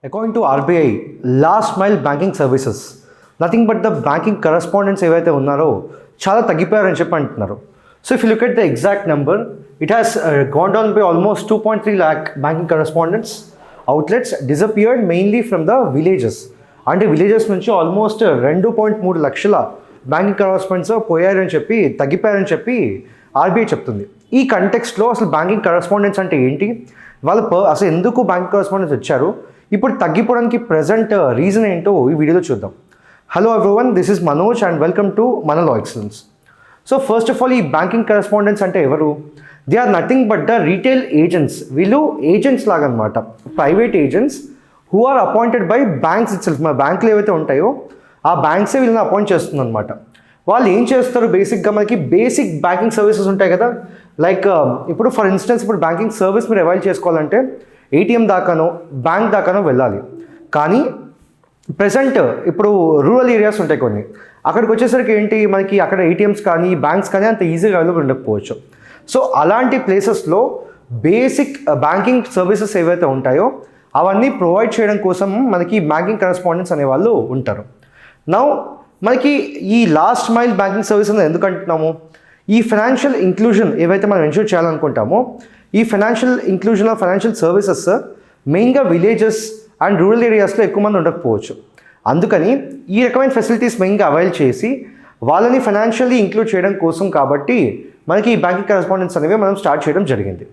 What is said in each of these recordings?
According to RBI, last mile banking services, nothing but the banking correspondents ఏవైతే ఉన్నారో చాలా తగ్గిపోయారని చెప్పి అంటున్నారు. So if you look at the exact number, it has gone down by almost 2.3 lakh banking correspondents. Outlets disappeared mainly from the villages. అంటే villages నుంచి almost 2.3 లక్షల banking correspondents పోయారని చెప్పి తగ్గిపోయారని చెప్పి ఆర్బీఐ చెప్తుంది. ఈ కంటెక్స్ట్లో అసలు బ్యాంకింగ్ కరస్పాండెంట్స్ అంటే ఏంటి, వాళ్ళు అసలు ఎందుకు బ్యాంకింగ్ కరస్పాండెంట్స్ వచ్చారు, ఇప్పుడు తగ్గిపోవడానికి ప్రజెంట్ రీజన్ ఏంటో ఈ వీడియోలో చూద్దాం. Hello everyone, this is Manoj and welcome to మన law excellence. So first of all, ఈ బ్యాంకింగ్ కరస్పాండెంట్స్ అంటే ఎవరు? They are nothing but the retail agents. వీళ్ళు ఏజెంట్స్ లాగా అనమాట, private agents who are appointed by banks itself. మన బ్యాంకులు ఏవైతే ఉంటాయో ఆ బ్యాంక్సే వీళ్ళని అపాయింట్ చేస్తుంది అనమాట. వాళ్ళు ఏం చేస్తారు, బేసిక్గా మనకి బేసిక్ బ్యాంకింగ్ సర్వీసెస్ ఉంటాయి కదా, లైక్ ఇప్పుడు ఫర్ ఇన్స్టెన్స్ ఇప్పుడు బ్యాంకింగ్ సర్వీస్ మీరు అవైల్ చేసుకోవాలంటే ఏటీఎం దాకానో బ్యాంక్ దాకానో వెళ్ళాలి. కానీ ప్రెసెంట్ ఇప్పుడు రూరల్ ఏరియాస్ ఉంటాయి కొన్ని, అక్కడికి వచ్చేసరికి ఏంటి, మనకి అక్కడ ఏటీఎంస్ కానీ బ్యాంక్స్ కానీ అంత ఈజీగా అవైలబుల్ ఉండకపోవచ్చు. సో అలాంటి ప్లేసెస్లో బేసిక్ బ్యాంకింగ్ సర్వీసెస్ ఏవైతే ఉంటాయో అవన్నీ ప్రొవైడ్ చేయడం కోసం మనకి బ్యాంకింగ్ కరెస్పాండెంట్స్ అనేవాళ్ళు ఉంటారు. నౌ మనకి ఈ లాస్ట్ మైల్ బ్యాంకింగ్ సర్వీస్ అనేది ఎందుకు అంటున్నాము, ఈ ఫైనాన్షియల్ ఇంక్లూజన్ ఏవైతే మనం ఎన్ష్యూర్ చేయాలనుకుంటామో, ఈ financial inclusion of financial services మెయిన్గా విలేజెస్ అండ్ రూరల్ ఏరియాస్లో ఎక్కువ మంది ఉండకపోవచ్చు. అందుకని ఈ రకమైన ఫెసిలిటీస్ మెయిన్గా అవైల్ చేసి వాళ్ళని ఫైనాన్షియల్లీ ఇంక్లూడ్ చేయడం కోసం కాబట్టి మనకి ఈ బ్యాంకింగ్ కరెస్పాండెంట్స్ అనేవి మనం స్టార్ట్ చేయడం జరిగింది.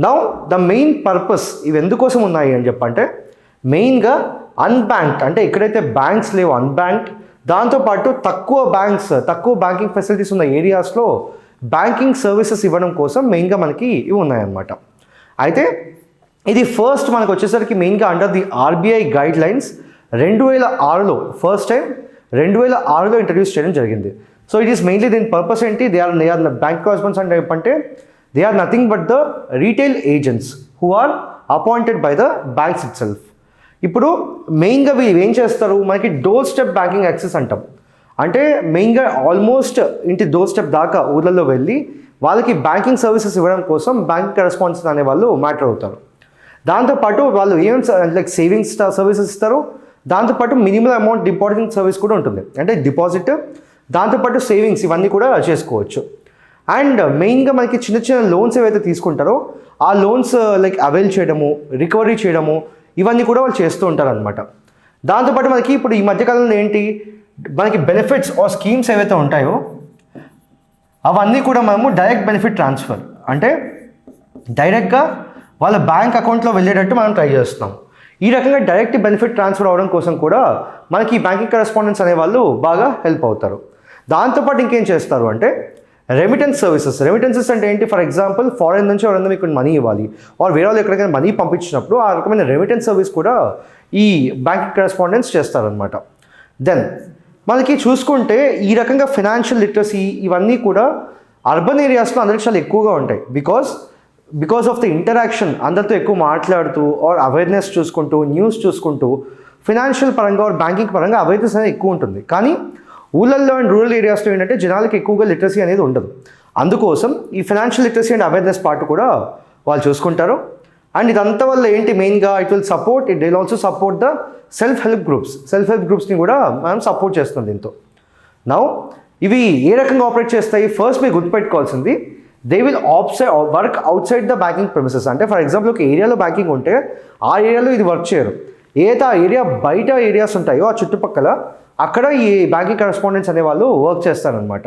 నౌ ద మెయిన్ పర్పస్ ఇవి ఎందుకోసం ఉన్నాయి అని చెప్పంటే, మెయిన్గా అన్బ్యాంక్డ్ అంటే ఎక్కడైతే బ్యాంక్స్ లేవో అన్బ్యాంక్డ్, దాంతోపాటు తక్కువ బ్యాంకింగ్ ఫెసిలిటీస్ ఉన్న ఏరియాస్లో బ్యాంకింగ్ సర్వీసెస్ ఇవ్వడం కోసం మెయిన్గా మనకి ఇవి ఉన్నాయన్నమాట. అయితే ఇది ఫస్ట్ మనకు వచ్చేసరికి మెయిన్గా under the RBI guidelines 2006లో ఫస్ట్ టైం 2006లో ఇంట్రడ్యూస్ చేయడం జరిగింది. సో ఇట్ ఈస్ మెయిన్లీ దీని పర్పస్ ఏంటి, దే ఆర్ బ్యాంక్ కరెస్పాండెంట్స్ అంటే ఏంటంటే they are nothing but the retail agents who are appointed by the banks itself. ఇప్పుడు మెయిన్గా వీళ్ళు ఏం చేస్తారు, మనకి డోర్ స్టెప్ బ్యాంకింగ్ యాక్సెస్ అంటాం. అంటే మెయిన్గా ఆల్మోస్ట్ ఇంటి డోర్ స్టెప్ దాకా ఊళ్ళల్లో వెళ్ళి వాళ్ళకి బ్యాంకింగ్ సర్వీసెస్ ఇవ్వడం కోసం బ్యాంకింగ్ కరెస్పాండెంట్స్ అనే వాళ్ళు మ్యాటర్ అవుతారు. దాంతోపాటు వాళ్ళు ఏం లైక్ సేవింగ్స్ సర్వీసెస్ ఇస్తారు, దాంతోపాటు మినిమం అమౌంట్ డిపాజిటింగ్ సర్వీస్ కూడా ఉంటుంది. అంటే డిపాజిట్ దాంతోపాటు సేవింగ్స్ ఇవన్నీ కూడా చేసుకోవచ్చు. అండ్ మెయిన్గా మనకి చిన్న చిన్న లోన్స్ ఏవైతే తీసుకుంటారో ఆ లోన్స్ లైక్ అవైల్ చేయడము, రికవరీ చేయడము, ఇవన్నీ కూడా వాళ్ళు చేస్తూ ఉంటారు అనమాట. దాంతోపాటు మనకి ఇప్పుడు ఈ మధ్యకాలంలో ఏంటి, మనకి బెనిఫిట్స్ ఆర్ స్కీమ్స్ ఏవైతే ఉంటాయో అవన్నీ కూడా మనము డైరెక్ట్ బెనిఫిట్ ట్రాన్స్ఫర్ అంటే డైరెక్ట్గా వాళ్ళ బ్యాంక్ అకౌంట్లో వెళ్ళేటట్టు మనం ట్రై చేస్తున్నాం. ఈ రకంగా డైరెక్ట్ బెనిఫిట్ ట్రాన్స్ఫర్ అవ్వడం కోసం కూడా మనకి ఈ బ్యాంకింగ్ కరెస్పాండెంట్స్ అనేవాళ్ళు బాగా హెల్ప్ అవుతారు. దాంతోపాటు ఇంకేం చేస్తారు అంటే రెమిటెన్స్ రెమిటెన్సెస్ అంటే ఏంటి, ఫర్ ఎగ్జాంపుల్ ఫారెన్ నుంచి ఎవరైనా మీకు మనీ ఇవ్వాలి ఆర్ వేరే వాళ్ళు ఎక్కడికైనా మనీ పంపించినప్పుడు ఆ రకమైన రెమిటెన్స్ సర్వీస్ కూడా ఈ బ్యాంకింగ్ కరెస్పాండెంట్స్ చేస్తారనమాట. దెన్ మనకి చూసుకుంటే ఈ రకంగా ఫైనాన్షియల్ లిటరసీ ఇవన్నీ కూడా అర్బన్ ఏరియాస్లో అందరికీ చాలా ఎక్కువగా ఉంటాయి. బికాస్ ఆఫ్ ద ఇంటరాక్షన్, అందరితో ఎక్కువ మాట్లాడుతూ ఆర్ అవేర్నెస్ చూసుకుంటూ న్యూస్ చూసుకుంటూ ఫైనాన్షియల్ పరంగా ఆర్ బ్యాంకింగ్ పరంగా అవేర్నెస్ అనేది ఎక్కువ ఉంటుంది. కానీ ఊళ్ళల్లో అండ్ రూరల్ ఏరియాస్లో ఏంటంటే జనాలకి ఎక్కువగా లిటరసీ అనేది ఉండదు. అందుకోసం ఈ financial literacy and awareness part కూడా వాళ్ళు చూసుకుంటారు. అండ్ ఇదంతా వల్ల ఏంటి, మెయిన్గా it will also support the self help గ్రూప్స్ని కూడా మనం సపోర్ట్ చేస్తుంది దీంతో. నౌ ఇవి ఏ రకంగా ఆపరేట్ చేస్తాయి, ఫస్ట్ మీరు గుర్తుపెట్టుకోవాల్సింది, they will work out side the banking premises. అంటే ఫర్ ఎగ్జాంపుల్ ఒక ఏరియాలో బ్యాంకింగ్ ఉంటే ఆ ఏరియాలో ఇది వర్క్ చేయరు. ఏదైతే ఆ ఏరియా బయట ఏరియాస్ ఉంటాయో ఆ చుట్టుపక్కల అక్కడ ఈ బ్యాంకింగ్ కరెస్పాండెంట్స్ అనేవాళ్ళు వర్క్ చేస్తారనమాట.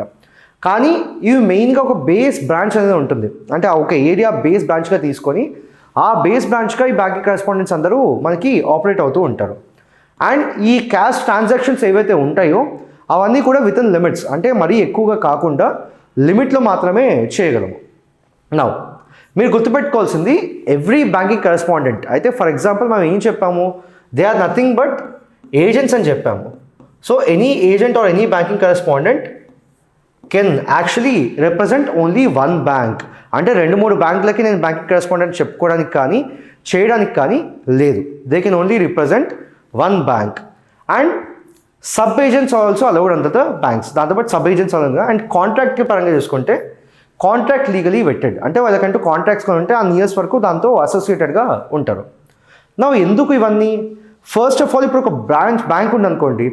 కానీ ఇవి మెయిన్గా ఒక బేస్ బ్రాంచ్ అనేది ఉంటుంది. అంటే ఒక ఏరియా బేస్ బ్రాంచ్గా తీసుకొని ఆ బేస్ బ్రాంచ్గా ఈ బ్యాంకింగ్ కరెస్పాండెంట్స్ అందరూ మనకి ఆపరేట్ అవుతూ ఉంటారు. అండ్ ఈ క్యాష్ ట్రాన్సాక్షన్స్ ఏవైతే ఉంటాయో అవన్నీ కూడా విత్ ఇన్ లిమిట్స్, అంటే మరీ ఎక్కువగా కాకుండా లిమిట్లో మాత్రమే చేయగలము. నౌ మీరు గుర్తుపెట్టుకోవాల్సింది, ఎవ్రీ బ్యాంకింగ్ కరెస్పాండెంట్ అయితే ఫర్ ఎగ్జాంపుల్ మనం ఏం చెప్పాము, they are nothing but agents అని చెప్పాము. So any agent or any banking correspondent can actually represent only one bank. అంటే 2-3 బ్యాంకులకి నేను బ్యాంకింగ్ కరెస్పాండెంట్ చెప్పుకోవడానికి కానీ చేయడానికి కానీ లేదు. They can only represent one bank. And sub agents also allowed under the banks. దాంతోపాటు sub agents allowed. And contract పరంగా చూసుకుంటే కాంట్రాక్ట్ లీగలీ వెట్టెడ్, అంటే వాళ్ళకంటూ కాంట్రాక్ట్స్ కొని ఉంటే ఆ ఇయర్స్ వరకు దాంతో అసోసియేటెడ్గా ఉంటారు. ఎందుకు ఇవన్నీ? ఫస్ట్ ఆఫ్ ఆల్ ఇప్పుడు ఒక బ్యాంక్ ఉందనుకోండి,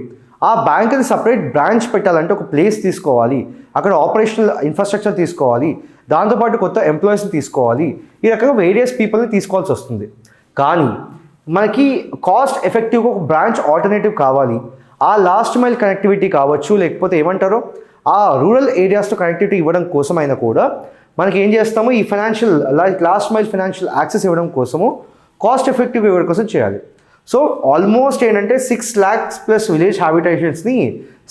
ఆ బ్యాంక్ని సపరేట్ బ్రాంచ్ పెట్టాలంటే ఒక ప్లేస్ తీసుకోవాలి, అక్కడ ఆపరేషనల్ ఇన్ఫ్రాస్ట్రక్చర్ తీసుకోవాలి, దాంతోపాటు కొత్త ఎంప్లాయీస్ని తీసుకోవాలి, ఈ రకంగా వేరియస్ పీపుల్ని తీసుకోవాల్సి వస్తుంది. కానీ మనకి కాస్ట్ ఎఫెక్టివ్గా ఒక బ్రాంచ్ ఆల్టర్నేటివ్ కావాలి, ఆ లాస్ట్ మైల్ కనెక్టివిటీ కావచ్చు, లేకపోతే ఏమంటారో ఆ రూరల్ ఏరియాస్తో కనెక్టివిటీ ఇవ్వడం కోసమైనా కూడా మనకి ఏం చేస్తాము, ఈ financial last mile financial access ఇవ్వడం కోసము కాస్ట్ ఎఫెక్టివ్ ఇవ్వడం కోసం చేయాలి. సో ఆల్మోస్ట్ ఏంటంటే 6 lakhs ప్లస్ విలేజ్ హ్యాబిటేషన్స్ని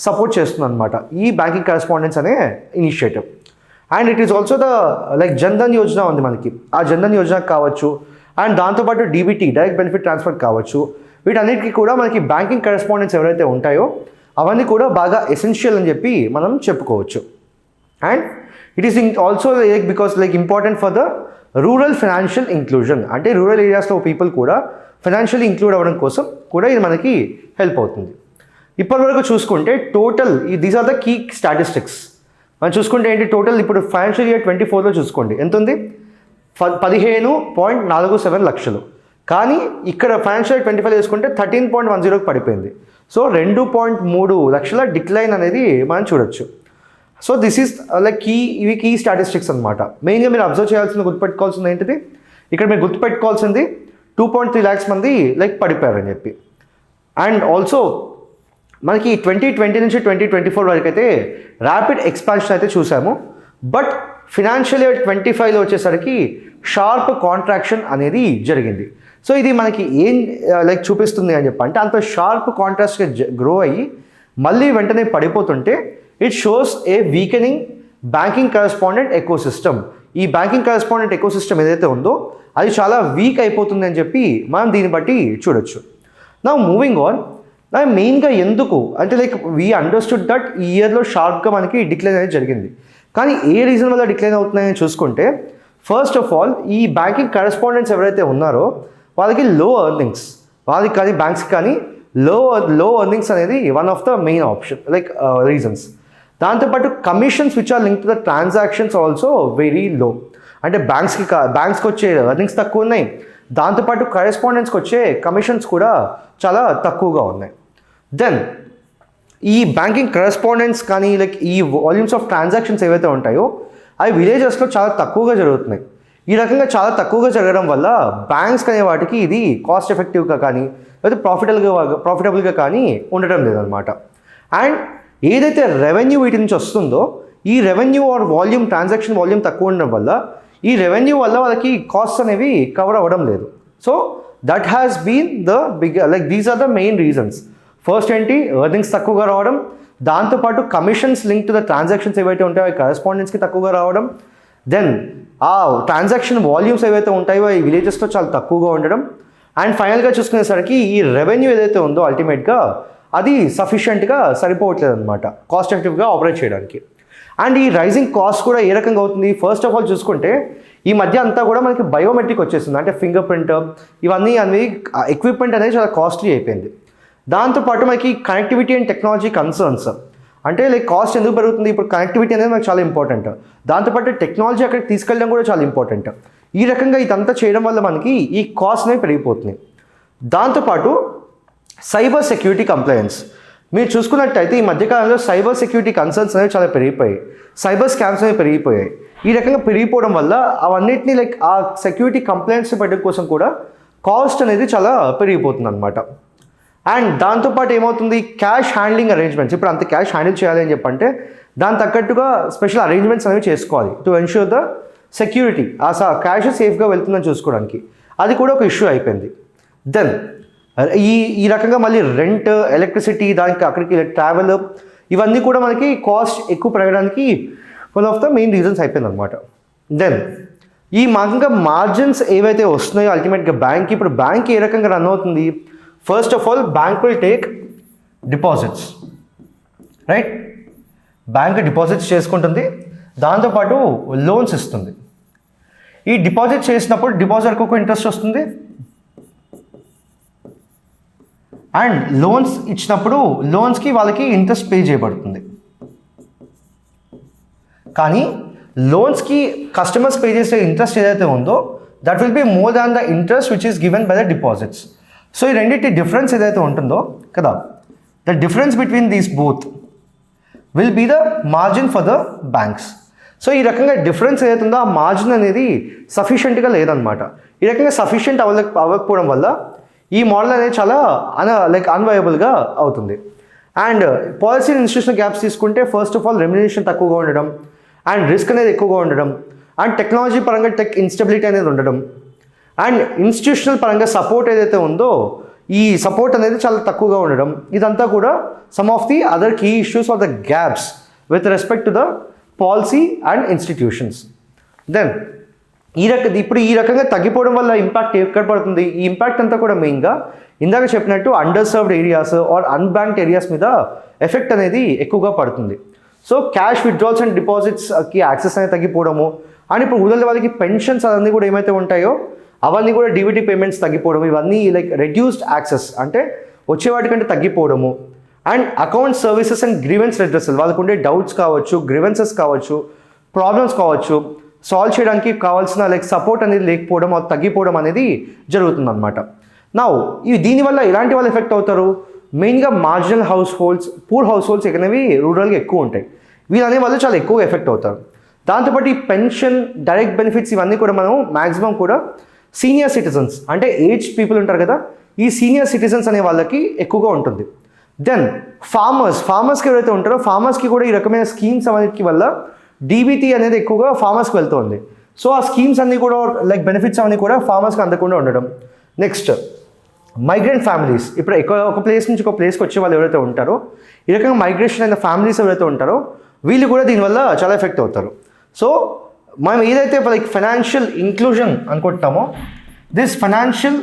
సపోర్ట్ చేస్తుంది అనమాట ఈ బ్యాంకింగ్ కరెస్పాండెన్స్ అనే initiative. And it is also the Jan Dhan Yojana ఉంది మనకి, ఆ జన్ధన్ యోజన కావచ్చు, అండ్ దాంతోపాటు డీబీటీ డైరెక్ట్ బెనిఫిట్ ట్రాన్స్ఫర్ కావచ్చు, వీటన్నిటికీ కూడా మనకి బ్యాంకింగ్ కరెస్పాండెన్స్ ఎవరైతే ఉంటాయో అవన్నీ కూడా బాగా ఎసెన్షియల్ అని చెప్పి మనం చెప్పుకోవచ్చు. And it is also because important for the rural financial inclusion, అంటే రూరల్ ఏరియాస్లో పీపుల్ కూడా ఫైనాన్షియల్లీ ఇంక్లూడ్ అవ్వడం కోసం కూడా ఇది మనకి హెల్ప్ అవుతుంది. ఇప్పటివరకు చూసుకుంటే total these are the key statistics. మనం చూసుకుంటే ఏంటి, టోటల్ ఇప్పుడు ఫైనాన్షియల్ ఇయర్ 24లో చూసుకోండి ఎంత ఉంది, 15.47 లక్షలు. కానీ ఇక్కడ ఫైనాన్షియల్ 25 వేసుకుంటే 13.10కి పడిపోయింది. సో 2.3 లక్షల డిక్లైన్ అనేది మనం చూడొచ్చు. సో దిస్ ఈస్ ఇవి కీ స్టాటిస్టిక్స్ అనమాట. మెయిన్గా మీరు అబ్జర్వ్ చేయాల్సింది, గుర్తుపెట్టుకోవాల్సింది ఏంటిది, ఇక్కడ మీరు గుర్తుపెట్టుకోవాల్సింది 2.3 lakhs మంది పడిపోయారని చెప్పి. అండ్ ఆల్సో మనకి 2020 నుంచి 2024 వరకు అయితే ర్యాపిడ్ ఎక్స్పాన్షన్ అయితే చూసాము. బట్ ఫినాన్షియల్ ఇయర్ 25లో వచ్చేసరికి షార్ప్ కాంట్రాక్షన్ అనేది జరిగింది. సో ఇది మనకి ఏం చూపిస్తుంది అని చెప్పి అంటే, అంత షార్ప్ కాంట్రాస్ట్గా గ్రో అయ్యి మళ్ళీ వెంటనే పడిపోతుంటే it shows a weakening banking correspondent ecosystem. ఈ బ్యాంకింగ్ కరెస్పాండెంట్ ఎకోసిస్టమ్ ఏదైతే ఉందో అది చాలా వీక్ అయిపోతుంది అని చెప్పి మనం దీన్ని బట్టి చూడొచ్చు. నా మూవింగ్ ఆన్, మెయిన్గా ఎందుకు అంటే వీ అండర్స్టూడ్ దట్ ఈ ఇయర్లో షార్ప్గా మనకి డిక్లైన్ అనేది జరిగింది. కానీ ఏ రీజన్ వల్ల డిక్లైన్ అవుతున్నాయని చూసుకుంటే, ఫస్ట్ ఆఫ్ ఆల్ ఈ బ్యాంకింగ్ కరెస్పాండెంట్స్ ఎవరైతే ఉన్నారో వాళ్ళకి లో ఎర్నింగ్స్, వాళ్ళకి కానీ బ్యాంక్స్కి కానీ లో ఎర్నింగ్స్ అనేది one of the main option reasons. దాంతోపాటు commissions which are link to the transactions also very low. అంటే బ్యాంక్స్కి వచ్చే ఎర్నింగ్స్ తక్కువ ఉన్నాయి, దాంతోపాటు కరెస్పాండెంట్స్కి వచ్చే కమిషన్స్ కూడా చాలా తక్కువగా ఉన్నాయి. దెన్ ఈ బ్యాంకింగ్ కరెస్పాండెంట్స్ కానీ ఈ వాల్యూమ్స్ ఆఫ్ ట్రాన్సాక్షన్స్ ఏవైతే ఉంటాయో అవి విలేజెస్లో చాలా తక్కువగా జరుగుతున్నాయి. ఈ రకంగా చాలా తక్కువగా జరగడం వల్ల బ్యాంక్స్ అనే వాటికి ఇది కాస్ట్ ఎఫెక్టివ్గా కానీ లేదా ప్రాఫిటబుల్గా కానీ ఉండటం లేదనమాట. అండ్ ఏదైతే రెవెన్యూ వీటి నుంచి వస్తుందో ఈ రెవెన్యూ ఆర్ ట్రాన్సాక్షన్ వాల్యూమ్ తక్కువ ఉండడం వల్ల ఈ రెవెన్యూ వల్ల వాళ్ళకి కాస్ట్ అనేవి కవర్ అవ్వడం లేదు. So that has been the these are the main reasons. First ఏంటి, ఎర్నింగ్స్ తక్కువగా రావడం, దాంతోపాటు commissions link to the transactions ఏవైతే ఉంటాయో కరెస్పాండెంట్స్కి తక్కువగా రావడం, దెన్ ఆ ట్రాన్సాక్షన్ వాల్యూమ్స్ ఏవైతే ఉంటాయో ఈ విలేజెస్లో చాలా తక్కువగా ఉండడం, అండ్ ఫైనల్గా చూసుకునేసరికి ఈ రెవెన్యూ ఏదైతే ఉందో అల్టిమేట్గా అది సఫిషియెంట్గా సరిపోవట్లేదు అనమాట కాస్ట్ ఎఫెక్టివ్గా ఆపరేట్ చేయడానికి. అండ్ ఈ రైజింగ్ కాస్ట్ కూడా ఏ రకంగా అవుతుంది, ఫస్ట్ ఆఫ్ ఆల్ చూసుకుంటే ఈ మధ్య అంతా కూడా మనకి బయోమెట్రిక్ వచ్చేసింది. అంటే ఫింగర్ ప్రింట్ ఇవన్నీ ఎక్విప్మెంట్ అనేది చాలా కాస్ట్లీ అయిపోయింది. దాంతోపాటు మనకి కనెక్టివిటీ అండ్ టెక్నాలజీ కన్సర్న్స్, అంటే కాస్ట్ ఎందుకు పెరుగుతుంది, ఇప్పుడు కనెక్టివిటీ అనేది మనకు చాలా ఇంపార్టెంట్, దాంతోపాటు టెక్నాలజీ అక్కడికి తీసుకెళ్ళడం కూడా చాలా ఇంపార్టెంట్. ఈ రకంగా ఇదంతా చేయడం వల్ల మనకి ఈ కాస్ట్ అనేవి పెరిగిపోతున్నాయి. దాంతోపాటు సైబర్ సెక్యూరిటీ కంప్లైన్స్ మీరు చూసుకున్నట్టయితే ఈ మధ్యకాలంలో సైబర్ సెక్యూరిటీ కన్సర్న్స్ అనేవి చాలా పెరిగిపోయాయి, సైబర్ స్కామ్స్ అనేవి పెరిగిపోయాయి. ఈ రకంగా పెరిగిపోవడం వల్ల అవన్నిటిని ఆ సెక్యూరిటీ కంప్లైంట్స్ పెట్టడం కోసం కూడా కాస్ట్ అనేది చాలా పెరిగిపోతుంది అనమాట. అండ్ దాంతోపాటు ఏమవుతుంది, క్యాష్ హ్యాండ్లింగ్ అరేంజ్మెంట్స్, ఇప్పుడు అంత క్యాష్ హ్యాండిల్ చేయాలి అని చెప్పంటే దాని తగ్గట్టుగా స్పెషల్ అరేంజ్మెంట్స్ అనేవి చేసుకోవాలి టు ఎన్ష్యూర్ ద సెక్యూరిటీ, ఆ క్యాష్ సేఫ్గా వెళ్తుందని చూసుకోవడానికి. అది కూడా ఒక ఇష్యూ అయిపోయింది. దెన్ ఈ రకంగా మళ్ళీ రెంట్, ఎలక్ట్రిసిటీ, దానికి అక్కడికి ట్రావెల్, ఇవన్నీ కూడా మనకి కాస్ట్ ఎక్కువ పెరగడానికి one of the main reasons అయిపోయింది అనమాట. దెన్ ఈ మార్జిన్స్ ఏవైతే వస్తున్నాయో అల్టిమేట్గా బ్యాంక్, ఇప్పుడు బ్యాంక్ ఏ రకంగా రన్ అవుతుంది, first of all bank will take deposits, right, bank deposits చేసుకుంటుంది, దాంతోపాటు లోన్స్ ఇస్తుంది. ఈ డిపాజిట్ చేసినప్పుడు డిపాజిట్కి ఒక ఇంట్రెస్ట్ వస్తుంది, అండ్ లోన్స్ ఇచ్చినప్పుడు లోన్స్కి వాళ్ళకి ఇంట్రెస్ట్ పే చేయబడుతుంది. కానీ లోన్స్కి కస్టమర్స్ పే చేసే ఇంట్రెస్ట్ ఏదైతే ఉందో that will be more than the interest which is given by the deposits. So ఈ రెండింటి డిఫరెన్స్ ఏదైతే ఉంటుందో కదా, the difference between these both will be the margin for the banks. So ఈ రకంగా డిఫరెన్స్ ఏదైతే ఉందో ఆ మార్జిన్ అనేది సఫిషియెంట్గా లేదనమాట. ఈ రకంగా సఫిషియెంట్ అవ్వకపోవడం వల్ల ఈ మోడల్ అనేది చాలా అన్వయబుల్గా అవుతుంది. And policy and institutional gaps తీసుకుంటే ఫస్ట్ ఆఫ్ ఆల్ రెమ్యునరేషన్ తక్కువగా ఉండడం, అండ్ రిస్క్ అనేది ఎక్కువగా ఉండడం, అండ్ టెక్నాలజీ పరంగా టెక్ ఇన్స్టెబిలిటీ అనేది ఉండడం, అండ్ ఇన్స్టిట్యూషనల్ పరంగా సపోర్ట్ ఏదైతే ఉందో ఈ సపోర్ట్ అనేది చాలా తక్కువగా ఉండడం, ఇదంతా కూడా some of the other key issues of the gaps with respect to the policy and institutions. Then ఇప్పుడు ఈ రకంగా తగ్గిపోవడం వల్ల ఇంపాక్ట్ ఎక్కడ పడుతుంది? ఈ ఇంపాక్ట్ అంతా కూడా మెయిన్గా ఇందాక చెప్పినట్టు under served areas or unbanked areas మీద ఎఫెక్ట్ అనేది ఎక్కువగా పడుతుంది. సో క్యాష్ విత్డ్రాల్స్ అండ్ డిపాజిట్స్కి యాక్సెస్ అనేది తగ్గిపోవడము, అండ్ ఇప్పుడు ఊళ్ళో వాళ్ళకి పెన్షన్స్ అవన్నీ కూడా ఏమైతే ఉంటాయో అవన్నీ కూడా డీబీటీ పేమెంట్స్ తగ్గిపోవడం, ఇవన్నీ రెడ్యూస్డ్ యాక్సెస్ అంటే వచ్చే వాటికంటే తగ్గిపోవడము, and account services and grievance redressal, వాళ్ళకు ఉండే డౌట్స్ కావచ్చు, గ్రీవెన్సెస్ కావచ్చు, ప్రాబ్లమ్స్ కావచ్చు, సాల్వ్ చేయడానికి కావాల్సిన సపోర్ట్ అనేది లేకపోవడం, అది తగ్గిపోవడం అనేది జరుగుతుంది అనమాట. నౌ దీనివల్ల ఎలాంటి వాళ్ళు ఎఫెక్ట్ అవుతారు? మెయిన్గా marginal house holds, poor house holds అనేవి రూరల్గా ఎక్కువ ఉంటాయి, వీళ్ళనే వాళ్ళు చాలా ఎక్కువగా ఎఫెక్ట్ అవుతారు. దాంతోపాటు ఈ పెన్షన్, డైరెక్ట్ బెనిఫిట్స్ ఇవన్నీ కూడా మనం మ్యాక్సిమం కూడా సీనియర్ సిటిజన్స్ అంటే ఏజ్ పీపుల్ ఉంటారు కదా, ఈ సీనియర్ సిటిజన్స్ అనే వాళ్ళకి ఎక్కువగా ఉంటుంది. దెన్ ఫార్మర్స్కి ఎవరైతే ఉంటారో ఫార్మర్స్కి కూడా ఈ రకమైన స్కీమ్స్ అన్నిటి వల్ల డీబీటీ అనేది ఎక్కువగా ఫార్మర్స్కి వెళ్తుంది. సో ఆ స్కీమ్స్ అన్నీ కూడా బెనిఫిట్స్ అన్నీ కూడా ఫార్మర్స్కి అందకుండా ఉండడం. నెక్స్ట్ మైగ్రెంట్ ఫ్యామిలీస్, ఇప్పుడు ఒక ప్లేస్ నుంచి ఒక ప్లేస్కి వచ్చే వాళ్ళు ఎవరైతే ఉంటారో ఈ రకంగా మైగ్రేషన్ అయిన ఫ్యామిలీస్ ఎవరైతే ఉంటారో వీళ్ళు కూడా దీనివల్ల చాలా ఎఫెక్ట్ అవుతారు. సో మనం ఏదైతే ఫైనాన్షియల్ ఇంక్లూజన్ అనుకుంటున్నామో దిస్ ఫైనాన్షియల్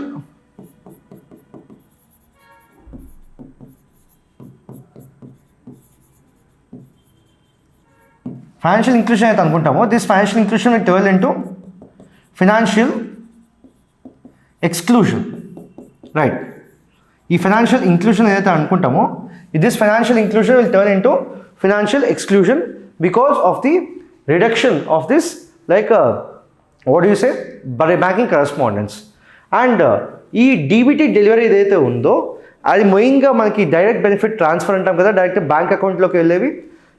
ఇంక్లూషన్ అయితే అనుకుంటామో this financial inclusion will turn into financial exclusion, right? ఈ ఫైనాన్షియల్ ఇంక్లూషన్ ఏదైతే అనుకుంటామో this financial inclusion will turn into financial exclusion because of the reduction of this banking correspondence. And ఈ DBT delivery ఏదైతే ఉందో అది మెయిన్గా మనకి డైరెక్ట్ బెనిఫిట్ ట్రాన్స్ఫర్ అంటాం కదా, డైరెక్ట్ బ్యాంక్ అకౌంట్లోకి వెళ్ళేవి,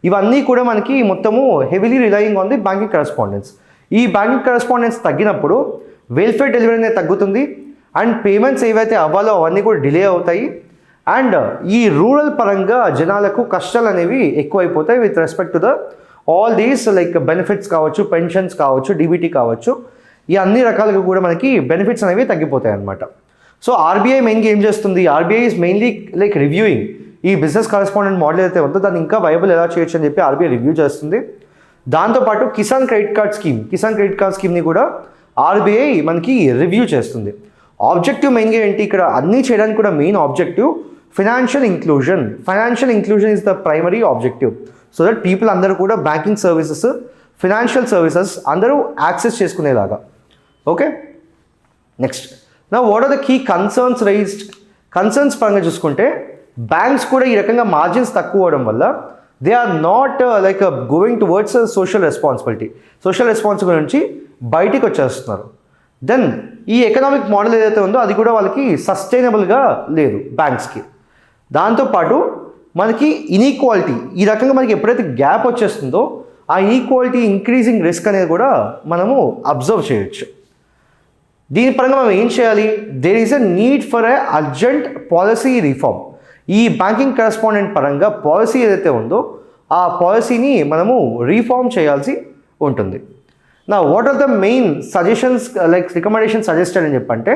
ఇవన్నీ కూడా మనకి మొత్తము heavily relying on the banking correspondence. ఈ బ్యాంకింగ్ కరెస్పాండెన్స్ తగ్గినప్పుడు వెల్ఫేర్ డెలివరీ అనేది తగ్గుతుంది, అండ్ పేమెంట్స్ ఏవైతే అవ్వాలో అవన్నీ కూడా డిలే అవుతాయి, అండ్ ఈ రూరల్ పరంగా జనాలకు కష్టాలు అనేవి ఎక్కువైపోతాయి with respect to the all these benefits కావచ్చు, పెన్షన్స్ కావచ్చు, డీబీటీ కావచ్చు, ఈ అన్ని రకాలుగా కూడా మనకి బెనిఫిట్స్ అనేవి తగ్గిపోతాయి అన్నమాట. సో ఆర్బీఐ మెయిన్గా ఏం చేస్తుంది? ఆర్బీఐ ఈజ్ మెయిన్లీ రివ్యూయింగ్ ఈ బిజినెస్ కరెస్పాండెంట్ మోడల్ అయితే ఉందో దాన్ని ఇంకా వైబుల్ ఎలా చేయొచ్చు అని చెప్పి ఆర్బీఐ రివ్యూ చేస్తుంది. దాంతోపాటు కిసాన్ క్రెడిట్ కార్డ్ స్కీమ్ని కూడా ఆర్బీఐ మనకి రివ్యూ చేస్తుంది. ఆబ్జెక్టివ్ మెయిన్గా ఏంటి? ఇక్కడ అన్నీ చేయడానికి కూడా main objective financial inclusion is the primary objective. So that people అందరూ కూడా బ్యాంకింగ్ సర్వీసెస్, ఫైనాన్షియల్ సర్వీసెస్ అందరూ యాక్సెస్ చేసుకునేలాగా. ఓకే, నెక్స్ట్ నా what are the key concerns పరంగా చూసుకుంటే బ్యాంక్స్ కూడా ఈ రకంగా మార్జిన్స్ తక్కువ అవడం వల్ల they are not going towards social responsibility నుంచి బయటికి వచ్చేస్తున్నారు. దెన్ ఈ ఎకనామిక్ మోడల్ ఏదైతే ఉందో అది కూడా వాళ్ళకి సస్టైనబుల్గా లేదు బ్యాంక్స్కి. దాంతోపాటు మనకి ఇన్ఈక్వాలిటీ, ఈ రకంగా మనకి ఎప్పుడైతే గ్యాప్ వచ్చేస్తుందో ఆ ఈక్వాలిటీ ఇంక్రీజింగ్ రిస్క్ అనేది కూడా మనము అబ్జర్వ్ చేయొచ్చు. దీని పరంగా మనం ఏం చేయాలి? There is a need for a urgent policy reform. ఈ బ్యాంకింగ్ కరెస్పాండెంట్ పరంగా పాలసీ ఏదైతే ఉందో ఆ పాలసీని మనము రీఫార్మ్ చేయాల్సి ఉంటుంది. నా what are the main suggestions recommendation suggested అని చెప్పంటే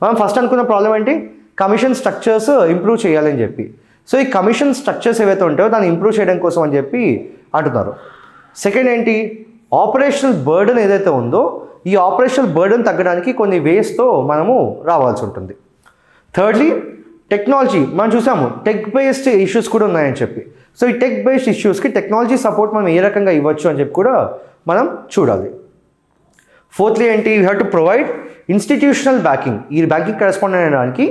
మనం ఫస్ట్ అనుకున్న ప్రాబ్లం ఏంటి? కమిషన్ స్ట్రక్చర్స్ ఇంప్రూవ్ చేయాలని చెప్పి. సో ఈ కమిషన్ స్ట్రక్చర్స్ ఏవైతే ఉంటాయో దాన్ని ఇంప్రూవ్ చేయడం కోసం అని చెప్పి అంటున్నారు. సెకండ్ ఏంటి? ఆపరేషనల్ బర్డెన్ ఏదైతే ఉందో ఈ ఆపరేషనల్ బర్డెన్ తగ్గడానికి కొన్ని వేస్తో మనము రావాల్సి ఉంటుంది. థర్డ్లీ టెక్నాలజీ, మనం చూసాము టెక్ బేస్డ్ ఇష్యూస్ కూడా ఉన్నాయని చెప్పి. సో ఈ టెక్ బేస్డ్ ఇష్యూస్కి టెక్నాలజీ సపోర్ట్ మనం ఏ రకంగా ఇవ్వచ్చు అని చెప్పి కూడా మనం చూడాలి. ఫోర్త్లీ ఏంటి? You have to provide institutional backing. ఈ బ్యాంకింగ్ కరెస్పాండెంట్ అనడానికి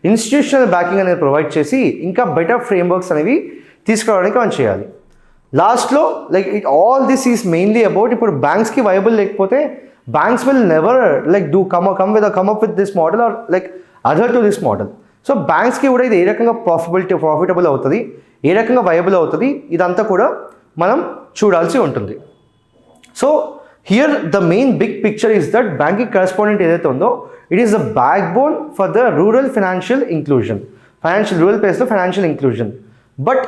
ఇన్స్టిట్యూషనల్ బ్యాకింగ్ అనేది ప్రొవైడ్ చేసి ఇంకా బెటర్ ఫ్రేమ్వర్క్స్ అనేవి తీసుకురావడానికి మనం చేయాలి. లాస్ట్లో all this is mainly about ఇప్పుడు బ్యాంక్స్కి వైబుల్ లేకపోతే banks will never like come up with this model or like adhere to this model. So బ్యాంక్స్కి కూడా ఇది ఏ రకంగా ప్రాఫిటబుల్ అవుతుంది, ఏ రకంగా వైబుల్ అవుతుంది, ఇదంతా కూడా మనం చూడాల్సి ఉంటుంది. So here the main big picture is that banking correspondent ఏదైతే ఉందో it is the backbone for the rural financial inclusion, rural ప్లేస్లో ఫైనాన్షియల్ ఇంక్లూజన్. బట్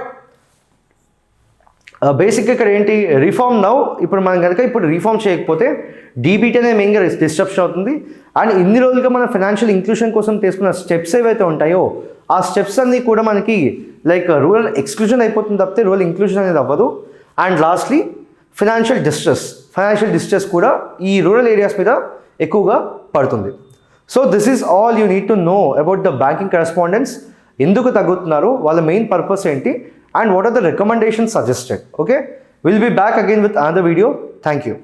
బేసిక్గా ఇక్కడ ఏంటి, రిఫార్మ్ నౌ, ఇప్పుడు మనం కనుక ఇప్పుడు రిఫార్మ్ చేయకపోతే డీబీటీ అనేది మెయిన్గా డిస్ట్రప్షన్ అవుతుంది. అండ్ ఇన్ని రోజులుగా మన ఫైనాన్షియల్ ఇంక్లూషన్ కోసం తీసుకున్న స్టెప్స్ ఏవైతే ఉంటాయో ఆ స్టెప్స్ అన్నీ కూడా మనకి లైక్ రూరల్ ఎక్స్క్లూజన్ అయిపోతుంది తప్పితే రూరల్ ఇంక్లూజన్ అనేది అవ్వదు. అండ్ లాస్ట్లీ ఫైనాన్షియల్ డిస్ట్రెస్ కూడా ఈ రూరల్ ఏరియాస్ మీద ఎక్కువగా పడుతుంది. So this is all you need to know about the banking correspondence. ఎందుకు తగ్గుతున్నారు, వాళ్ళ మెయిన్ పర్పస్ ఏంటి, and what are the recommendations suggested. Okay, we'll be back again with another video. Thank you.